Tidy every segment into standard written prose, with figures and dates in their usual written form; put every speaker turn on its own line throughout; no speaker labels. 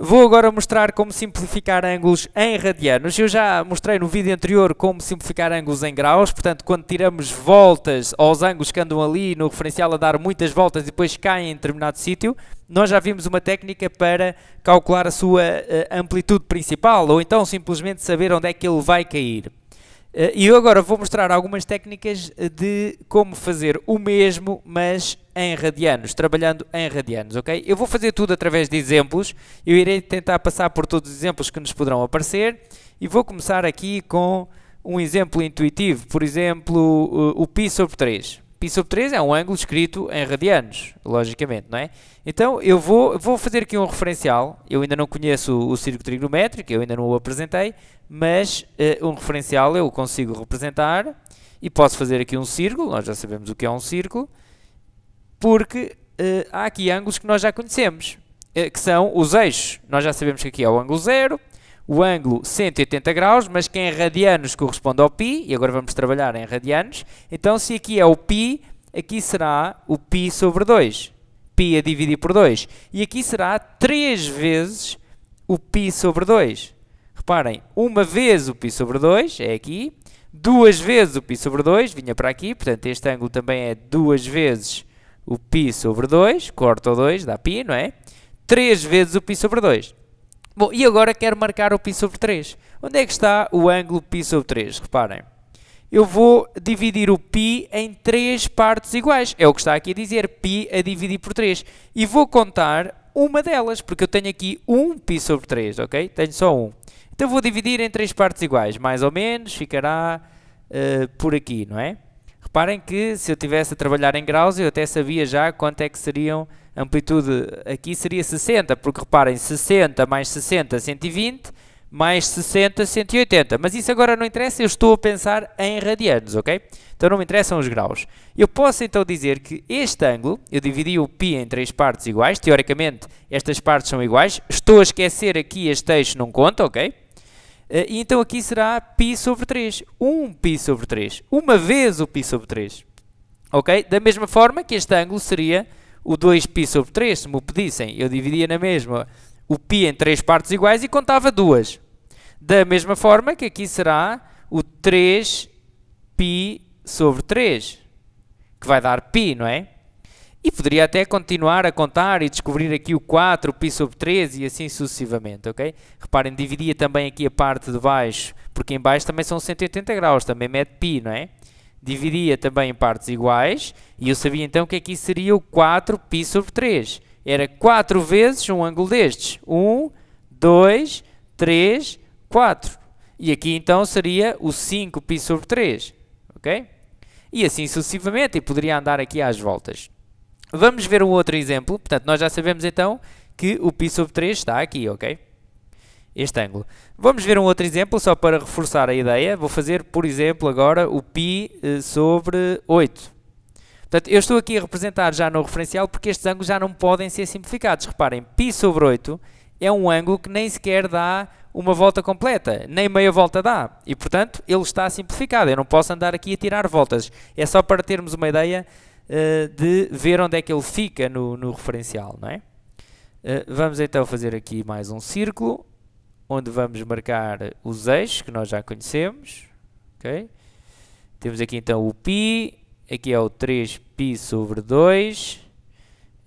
Vou agora mostrar como simplificar ângulos em radianos. Eu já mostrei no vídeo anterior como simplificar ângulos em graus, portanto, quando tiramos voltas aos ângulos que andam ali no referencial a dar muitas voltas e depois caem em determinado sítio, nós já vimos uma técnica para calcular a sua amplitude principal, ou então simplesmente saber onde é que ele vai cair. E eu agora vou mostrar algumas técnicas de como fazer o mesmo, mas em radianos, trabalhando em radianos, ok? Eu vou fazer tudo através de exemplos, eu irei tentar passar por todos os exemplos que nos poderão aparecer e vou começar aqui com um exemplo intuitivo, por exemplo, o π sobre 3. Π sobre 3 é um ângulo escrito em radianos, logicamente, não é? Então, eu vou fazer aqui um referencial. Eu ainda não conheço o círculo trigonométrico, eu ainda não o apresentei, mas um referencial eu consigo representar e posso fazer aqui um círculo, nós já sabemos o que é um círculo, porque há aqui ângulos que nós já conhecemos, que são os eixos. Nós já sabemos que aqui é o ângulo 0, o ângulo 180 graus, mas que em radianos corresponde ao π, e agora vamos trabalhar em radianos. Então, se aqui é o π, aqui será o π sobre 2, π a dividir por 2, e aqui será 3 vezes o π sobre 2. Reparem, uma vez o π sobre 2, é aqui, 2 vezes o π sobre 2, vinha para aqui, portanto este ângulo também é 2 vezes o π sobre 2, corta o 2, dá π, não é? 3 vezes o π sobre 2. Bom, e agora quero marcar o π sobre 3. Onde é que está o ângulo π sobre 3? Reparem, eu vou dividir o π em 3 partes iguais. É o que está aqui a dizer, π a dividir por 3. E vou contar uma delas, porque eu tenho aqui um π sobre 3, ok? Tenho só um. Então vou dividir em 3 partes iguais, mais ou menos, ficará por aqui, não é? Reparem que se eu estivesse a trabalhar em graus, eu até sabia já quanto é que seriam a amplitude. Aqui seria 60, porque reparem, 60 mais 60, 120, mais 60, 180. Mas isso agora não interessa, eu estou a pensar em radianos, ok? Então não me interessam os graus. Eu posso então dizer que este ângulo, eu dividi o π em 3 partes iguais, teoricamente estas partes são iguais, estou a esquecer aqui este eixo, não conta, ok? E então aqui será π sobre 3, 1 π sobre 3, uma vez o π sobre 3, ok? Da mesma forma que este ângulo seria o 2π sobre 3, se me o pedissem, eu dividia na mesma o π em 3 partes iguais e contava 2. Da mesma forma que aqui será o 3π sobre 3, que vai dar π, não é? E poderia até continuar a contar e descobrir aqui o 4π sobre 3 e assim sucessivamente, ok? Reparem, dividia também aqui a parte de baixo, porque em baixo também são 180 graus, também mete π, não é? Dividia também em partes iguais e eu sabia então que aqui seria o 4π sobre 3. Era 4 vezes um ângulo destes. 1, 2, 3, 4. E aqui então seria o 5π sobre 3, ok? E assim sucessivamente, e poderia andar aqui às voltas. Vamos ver um outro exemplo. Portanto, nós já sabemos então que o π sobre 3 está aqui, ok? Este ângulo. Vamos ver um outro exemplo, só para reforçar a ideia. Vou fazer, por exemplo, agora o π sobre 8. Portanto, eu estou aqui a representar já no referencial porque estes ângulos já não podem ser simplificados. Reparem, π sobre 8 é um ângulo que nem sequer dá uma volta completa, nem meia volta dá. E, portanto, ele está simplificado. Eu não posso andar aqui a tirar voltas. É só para termos uma ideia de ver onde é que ele fica no referencial, não é? Vamos então fazer aqui mais um círculo, onde vamos marcar os eixos que nós já conhecemos, ok? Temos aqui então o π, aqui é o 3π sobre 2,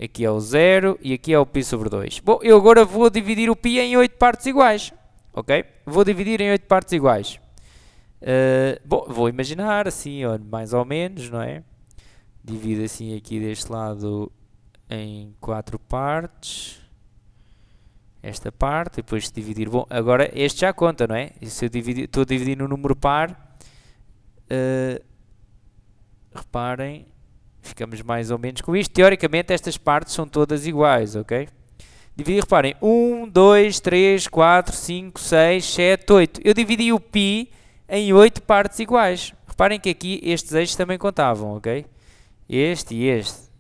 aqui é o 0 e aqui é o π sobre 2. Bom, eu agora vou dividir o π em 8 partes iguais, ok? Vou dividir em 8 partes iguais. Bom, vou imaginar assim, ó, mais ou menos, não é? Divido assim aqui deste lado em 4 partes. Esta parte, depois de dividir. Bom, agora este já conta, não é? Se eu estou a dividir no número par, reparem, ficamos mais ou menos com isto. Teoricamente estas partes são todas iguais, ok? Dividir, reparem, 1, 2, 3, 4, 5, 6, 7, 8. Eu dividi o π em 8 partes iguais. Reparem que aqui estes eixos também contavam, ok? Este e este.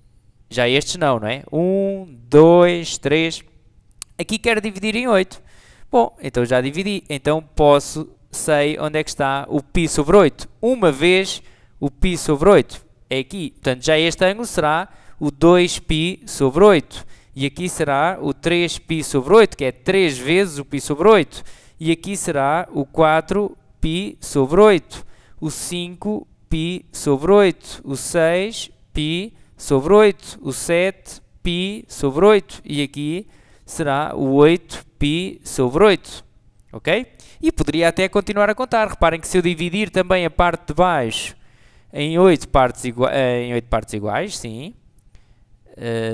Já estes não, não é? 1, 2, 3. Aqui quero dividir em 8. Bom, então já dividi. Então sei onde é que está o π sobre 8. Uma vez o π sobre 8. É aqui. Portanto, já este ângulo será o 2π sobre 8. E aqui será o 3π sobre 8, que é 3 vezes o π sobre 8. E aqui será o 4π sobre 8, o 5π sobre 8, o 6π sobre 8, o 7π sobre 8. E aqui será o 8π sobre 8. Ok? E poderia até continuar a contar. Reparem que se eu dividir também a parte de baixo em 8 partes iguais, sim,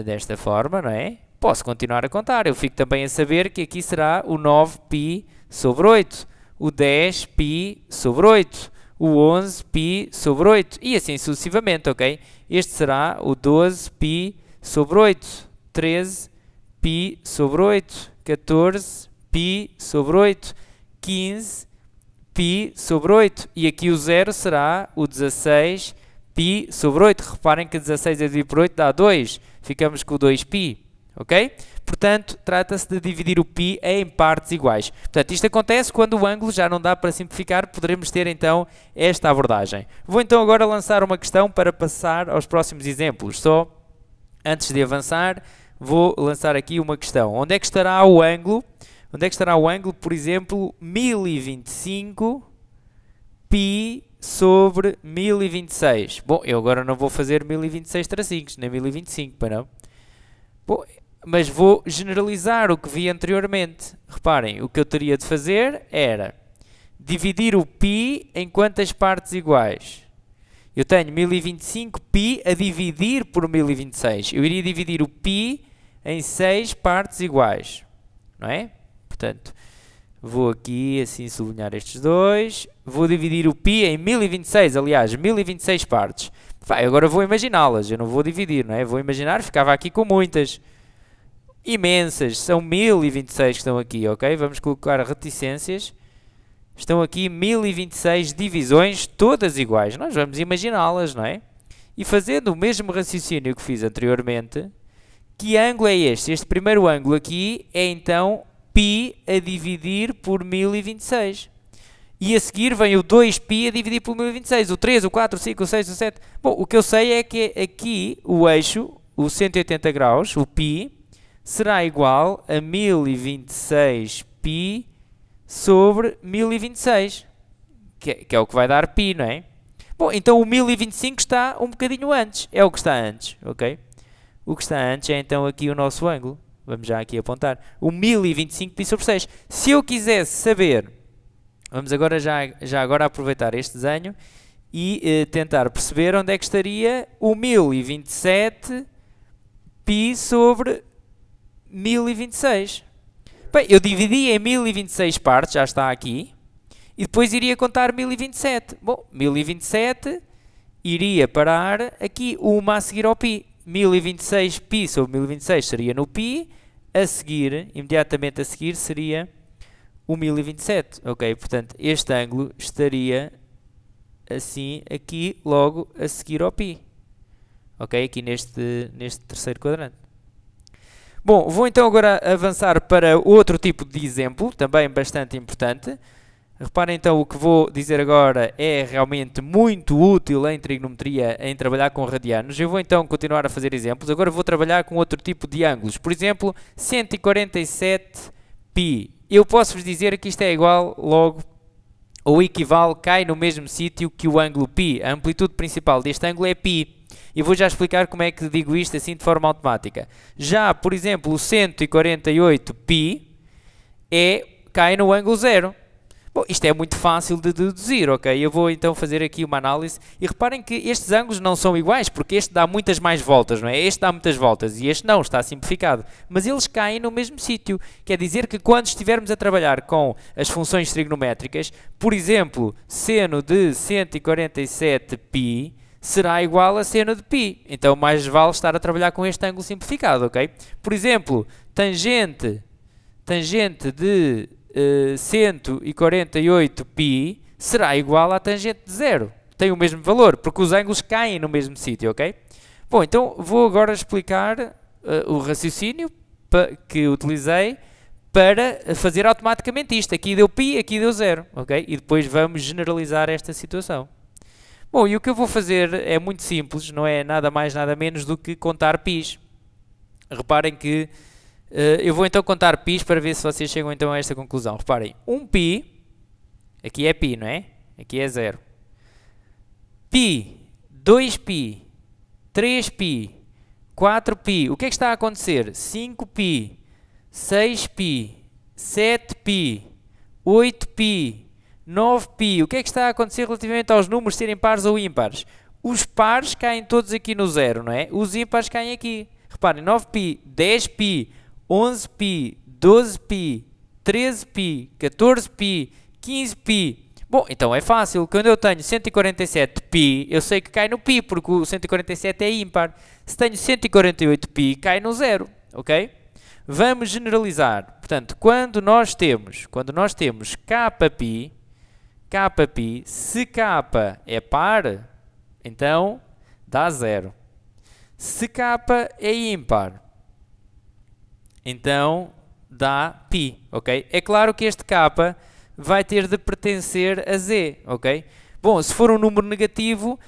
desta forma, não é? Posso continuar a contar. Eu fico também a saber que aqui será o 9π sobre 8, o 10π sobre 8, o 11π sobre 8 e assim sucessivamente, ok? Este será o 12π sobre 8, 13π sobre 8, 14π sobre 8, 15π sobre 8 e aqui o 0 será o 16π sobre 8. Reparem que 16 a dividir por 8 dá 2, ficamos com o 2π, ok? Portanto, trata-se de dividir o π em partes iguais. Portanto, isto acontece quando o ângulo já não dá para simplificar, poderemos ter então esta abordagem. Vou então agora lançar uma questão para passar aos próximos exemplos. Só antes de avançar, vou lançar aqui uma questão. Onde é que estará o ângulo? Onde é que estará o ângulo, por exemplo, 1025π sobre 1026? Bom, eu agora não vou fazer 1026 tracinhos, nem 1025, para não. Bom, mas vou generalizar o que vi anteriormente. Reparem, o que eu teria de fazer era dividir o π em quantas partes iguais? Eu tenho 1025π a dividir por 1026. Eu iria dividir o π em 6 partes iguais, não é? Portanto, vou aqui assim sublinhar estes dois. Vou dividir o π em 1026, aliás, 1026 partes. Vai, agora vou imaginá-las, eu não vou dividir, não é? Vou imaginar, ficava aqui com muitas. Imensas, são 1026 que estão aqui, ok? Vamos colocar reticências. Estão aqui 1026 divisões, todas iguais. Nós vamos imaginá-las, não é? E fazendo o mesmo raciocínio que fiz anteriormente, que ângulo é este? Este primeiro ângulo aqui é então π a dividir por 1026. E a seguir vem o 2π a dividir por 1026, o 3, o 4, o 5, o 6, o 7. Bom, o que eu sei é que aqui o eixo, o 180 graus, o π, será igual a 1026π sobre 1026, que é o que vai dar π, não é? Bom, então o 1025 está um bocadinho antes, é o que está antes, ok? O que está antes é então aqui o nosso ângulo. Vamos já aqui apontar. O 1025π sobre 6. Se eu quisesse saber, vamos agora já agora aproveitar este desenho e tentar perceber onde é que estaria o 1027π sobre 1026. Bem, eu dividi em 1026 partes, já está aqui, e depois iria contar 1027. Bom, 1027 iria parar aqui, uma a seguir ao π. 1026π sobre 1026 seria no π, a seguir, imediatamente a seguir, seria o 1027, ok? Portanto, este ângulo estaria assim, aqui, logo a seguir ao π, ok? Aqui neste terceiro quadrante. Bom, vou então agora avançar para outro tipo de exemplo, também bastante importante. Reparem então, o que vou dizer agora é realmente muito útil em trigonometria, em trabalhar com radianos. Eu vou então continuar a fazer exemplos. Agora vou trabalhar com outro tipo de ângulos. Por exemplo, 147π. Eu posso-vos dizer que isto é igual logo, ou equivale, cai no mesmo sítio que o ângulo π. A amplitude principal deste ângulo é π. E vou já explicar como é que digo isto assim de forma automática. Já, por exemplo, o 148π cai no ângulo 0. Bom, isto é muito fácil de deduzir, ok? Eu vou então fazer aqui uma análise e reparem que estes ângulos não são iguais, porque este dá muitas mais voltas, não é? Este dá muitas voltas e este não, está simplificado. Mas eles caem no mesmo sítio. Quer dizer que quando estivermos a trabalhar com as funções trigonométricas, por exemplo, seno de 147π será igual a seno de π. Então mais vale estar a trabalhar com este ângulo simplificado, ok? Por exemplo, tangente de 148π será igual à tangente de 0. Tem o mesmo valor, porque os ângulos caem no mesmo sítio, ok? Bom, então vou agora explicar o raciocínio que utilizei para fazer automaticamente isto. Aqui deu π, aqui deu 0, ok? E depois vamos generalizar esta situação. Bom, e o que eu vou fazer é muito simples, não é nada mais, nada menos do que contar πs. reparem que eu vou então contar π's para ver se vocês chegam então a esta conclusão. Reparem, 1π, aqui é π, não é? Aqui é 0. π, 2π, 3π, 4π. O que é que está a acontecer? 5π, 6π, 7π, 8π, 9π. O que é que está a acontecer relativamente aos números serem pares ou ímpares? Os pares caem todos aqui no 0, não é? Os ímpares caem aqui. Reparem, 9π, 10π, 11π, 12π, 13π, 14π, 15π. Bom, então é fácil. Quando eu tenho 147π, eu sei que cai no π, porque o 147 é ímpar. Se tenho 148π, cai no 0, ok? Vamos generalizar. Portanto, quando nós temos kπ, se k é par, então dá 0. Se k é ímpar, então dá π, ok? É claro que este k vai ter de pertencer a z, ok? Bom, se for um número negativo,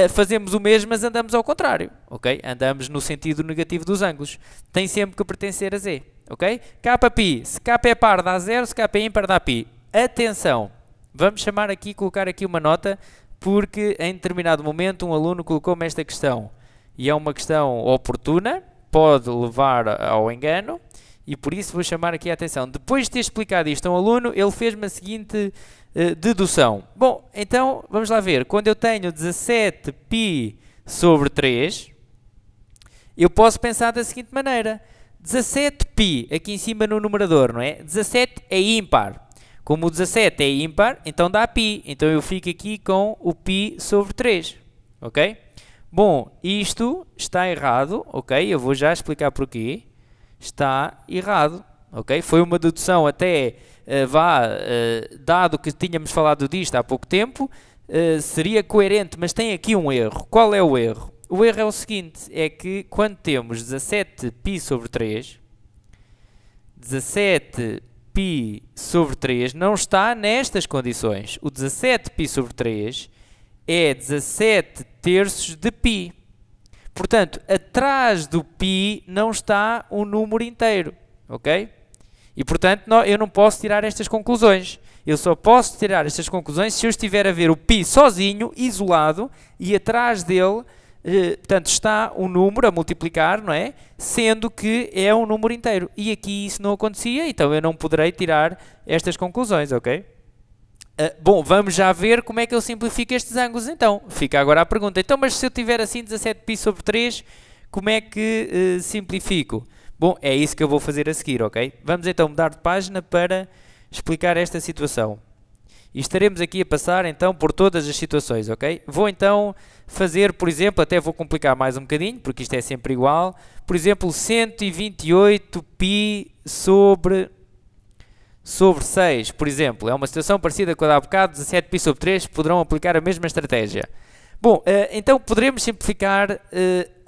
fazemos o mesmo, mas andamos ao contrário, ok? Andamos no sentido negativo dos ângulos. Tem sempre que pertencer a z, ok? kπ, se k é par dá 0, se k é ímpar dá π. Atenção, vamos colocar aqui uma nota, porque em determinado momento um aluno colocou-me esta questão. E é uma questão oportuna, pode levar ao engano, e por isso vou chamar aqui a atenção. Depois de ter explicado isto a um aluno, ele fez-me a seguinte dedução. Bom, então vamos lá ver. Quando eu tenho 17π sobre 3, eu posso pensar da seguinte maneira. 17π aqui em cima no numerador, não é? 17 é ímpar. Como o 17 é ímpar, então dá π. Então eu fico aqui com o π sobre 3, ok? Bom, isto está errado, ok? Eu vou já explicar porquê. Está errado, ok? Foi uma dedução até, dado que tínhamos falado disto há pouco tempo, seria coerente, mas tem aqui um erro. Qual é o erro? O erro é o seguinte, é que quando temos 17π sobre 3, 17π sobre 3 não está nestas condições. O 17π sobre 3 é 17 terços de π. Portanto, atrás do π não está um número inteiro, ok? E, portanto, eu não posso tirar estas conclusões. Eu só posso tirar estas conclusões se eu estiver a ver o π sozinho, isolado, e atrás dele, portanto, está um número a multiplicar, não é? Sendo que é um número inteiro. E aqui isso não acontecia, então eu não poderei tirar estas conclusões, ok? Bom, vamos já ver como é que eu simplifico estes ângulos então. Fica agora a pergunta. Então, mas se eu tiver assim 17π sobre 3, como é que simplifico? Bom, é isso que eu vou fazer a seguir, ok? Vamos então mudar de página para explicar esta situação. E estaremos aqui a passar então por todas as situações, ok? Vou então fazer, por exemplo, até vou complicar mais um bocadinho, porque isto é sempre igual. Por exemplo, 128π sobre 6, por exemplo, é uma situação parecida com a da há bocado, 17π sobre 3, poderão aplicar a mesma estratégia. Bom, então poderemos simplificar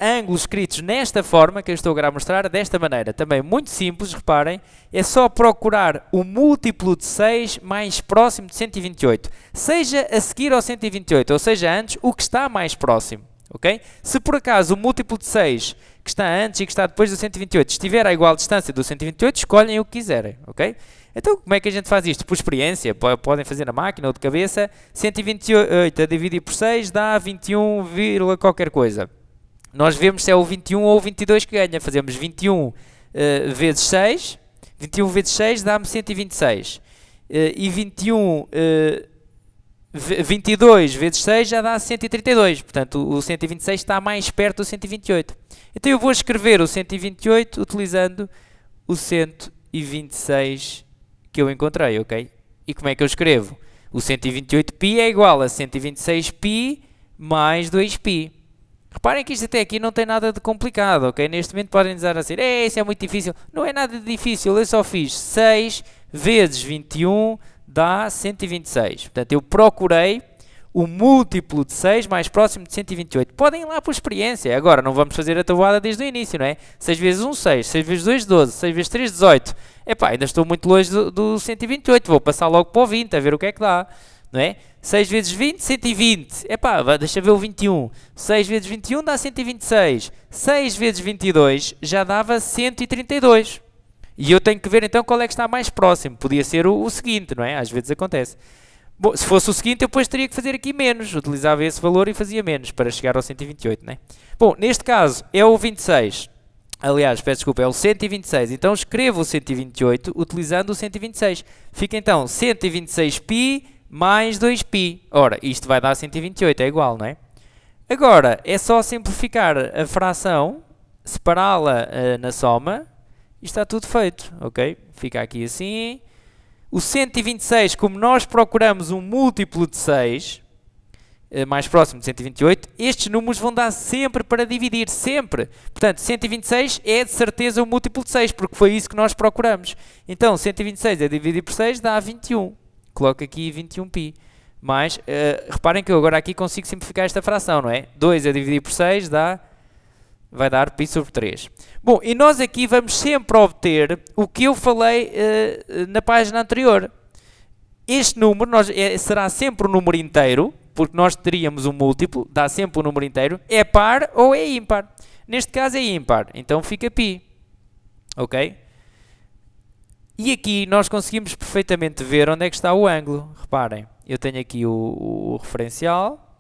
ângulos escritos nesta forma, que eu estou agora a mostrar, desta maneira. Também muito simples, reparem, é só procurar o múltiplo de 6 mais próximo de 128. Seja a seguir ao 128, ou seja antes, o que está mais próximo. Okay? Se por acaso o múltiplo de 6 que está antes e que está depois do 128 estiver à igual distância do 128, escolhem o que quiserem, ok? Então, como é que a gente faz isto? Por experiência, podem fazer na máquina ou de cabeça. 128 a dividir por 6 dá 21, qualquer coisa. Nós vemos se é o 21 ou o 22 que ganha. Fazemos 21 vezes 6. 21 vezes 6 dá-me 126. E 22 vezes 6 já dá 132. Portanto, o 126 está mais perto do 128. Então, eu vou escrever o 128 utilizando o 126 que eu encontrei, ok? E como é que eu escrevo? O 128π é igual a 126π mais 2π. Reparem que isto até aqui não tem nada de complicado, ok? Neste momento podem dizer assim, isso é muito difícil. Não é nada de difícil, eu só fiz 6 vezes 21 dá 126. Portanto, eu procurei o múltiplo de 6 mais próximo de 128. Podem ir lá por experiência. Agora, não vamos fazer a tabuada desde o início, não é? 6 vezes 1, 6. 6 vezes 2, 12. 6 vezes 3, 18. Epá, ainda estou muito longe do 128. Vou passar logo para o 20, a ver o que é que dá. não é? 6 vezes 20, 120. Epá, deixa ver o 21. 6 vezes 21 dá 126. 6 vezes 22 já dava 132. E eu tenho que ver então qual é que está mais próximo. Podia ser o seguinte, não é? Às vezes acontece. Bom, se fosse o seguinte, eu depois teria que fazer aqui menos. Utilizava esse valor e fazia menos para chegar ao 128, não é? Bom, neste caso é o 26. Aliás, peço desculpa, é o 126. Então escrevo o 128 utilizando o 126. Fica então 126π mais 2π. Ora, isto vai dar 128, é igual, não é? Agora, é só simplificar a fração, separá-la na soma e está tudo feito, ok? Fica aqui assim. O 126, como nós procuramos um múltiplo de 6, mais próximo de 128, estes números vão dar sempre para dividir, sempre. Portanto, 126 é de certeza um múltiplo de 6, porque foi isso que nós procuramos. Então, 126 a dividir por 6 dá 21. Coloco aqui 21π. Mas, reparem que eu agora aqui consigo simplificar esta fração, não é? 2 a dividir por 6 vai dar π sobre 3. Bom, e nós aqui vamos sempre obter o que eu falei na página anterior. Este número será sempre um número inteiro, porque nós teríamos um múltiplo, dá sempre um número inteiro. É par ou é ímpar? Neste caso é ímpar, então fica π. Ok? E aqui nós conseguimos perfeitamente ver onde é que está o ângulo. Reparem, eu tenho aqui o referencial,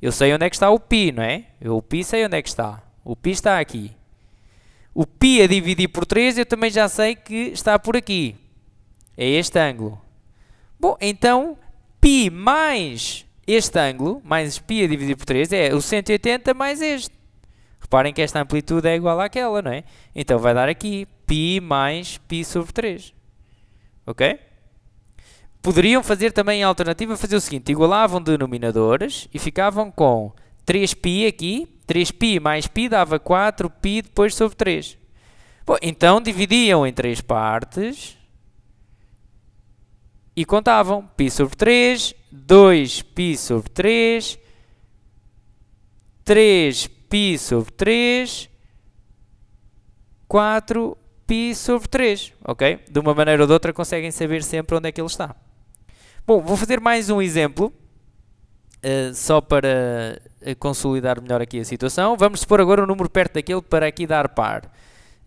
eu sei onde é que está o π, não é? O π sei onde é que está. O π está aqui. O π a dividir por 3 eu também já sei que está por aqui. É este ângulo. Bom, então π mais este ângulo, mais π a dividir por 3, é o 180 mais este. Reparem que esta amplitude é igual àquela, não é? Então vai dar aqui π mais π sobre 3. Ok? Poderiam fazer também a alternativa, fazer o seguinte, igualavam denominadores e ficavam com 3π aqui, 3π mais π dava 4π depois sobre 3. Bom, então dividiam em 3 partes e contavam π sobre 3, 2π sobre 3, 3π sobre 3, 4π sobre 3, ok? De uma maneira ou de outra conseguem saber sempre onde é que ele está. Bom, vou fazer mais um exemplo, só para consolidar melhor aqui a situação. Vamos supor agora um número perto daquele para aqui dar par.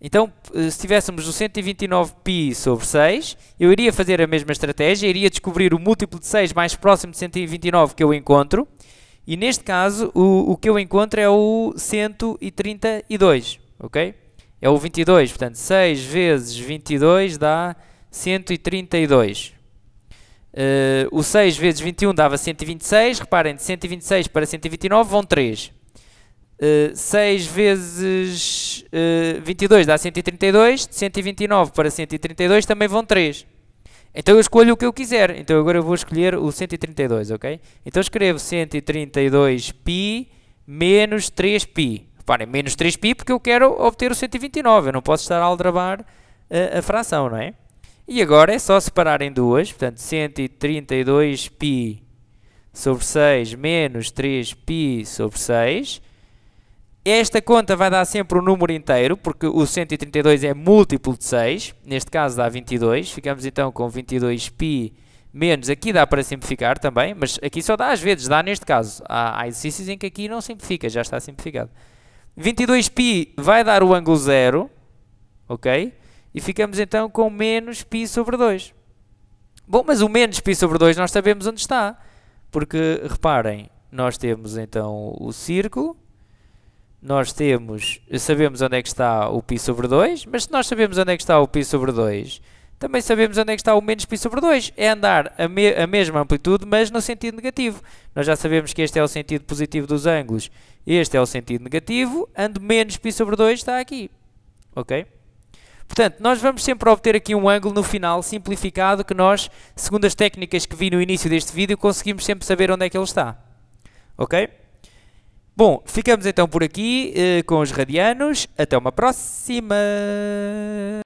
Então, se tivéssemos o 129π sobre 6, eu iria fazer a mesma estratégia, iria descobrir o múltiplo de 6 mais próximo de 129 que eu encontro, e neste caso o que eu encontro é o 132, ok? É o 22, portanto 6 vezes 22 dá 132. O 6 vezes 21 dava 126, reparem, de 126 para 129 vão 3. 6 vezes 22 dá 132, de 129 para 132 também vão 3. Então eu escolho o que eu quiser, então agora eu vou escolher o 132, ok? Então escrevo 132π menos 3π. Reparem, menos 3π porque eu quero obter o 129, eu não posso estar a aldrabar a fração, não é? E agora é só separar em duas, portanto 132π sobre 6 menos 3π sobre 6. Esta conta vai dar sempre um número inteiro, porque o 132 é múltiplo de 6, neste caso dá 22, ficamos então com 22π menos, aqui dá para simplificar também, mas aqui só dá às vezes, dá neste caso, há exercícios em que aqui não simplifica, já está simplificado. 22π vai dar o ângulo 0, ok? E ficamos então com menos π sobre 2. Bom, mas o menos π sobre 2 nós sabemos onde está, porque reparem, nós temos então o círculo, nós sabemos onde é que está o π sobre 2, mas se nós sabemos onde é que está o π sobre 2, também sabemos onde é que está o menos π sobre 2. É andar a mesma amplitude, mas no sentido negativo. Nós já sabemos que este é o sentido positivo dos ângulos, este é o sentido negativo, ando menos π sobre 2 está aqui. Ok? Portanto, nós vamos sempre obter aqui um ângulo no final simplificado que nós, segundo as técnicas que vi no início deste vídeo, conseguimos sempre saber onde é que ele está. Ok? Bom, ficamos então por aqui com os radianos. Até uma próxima!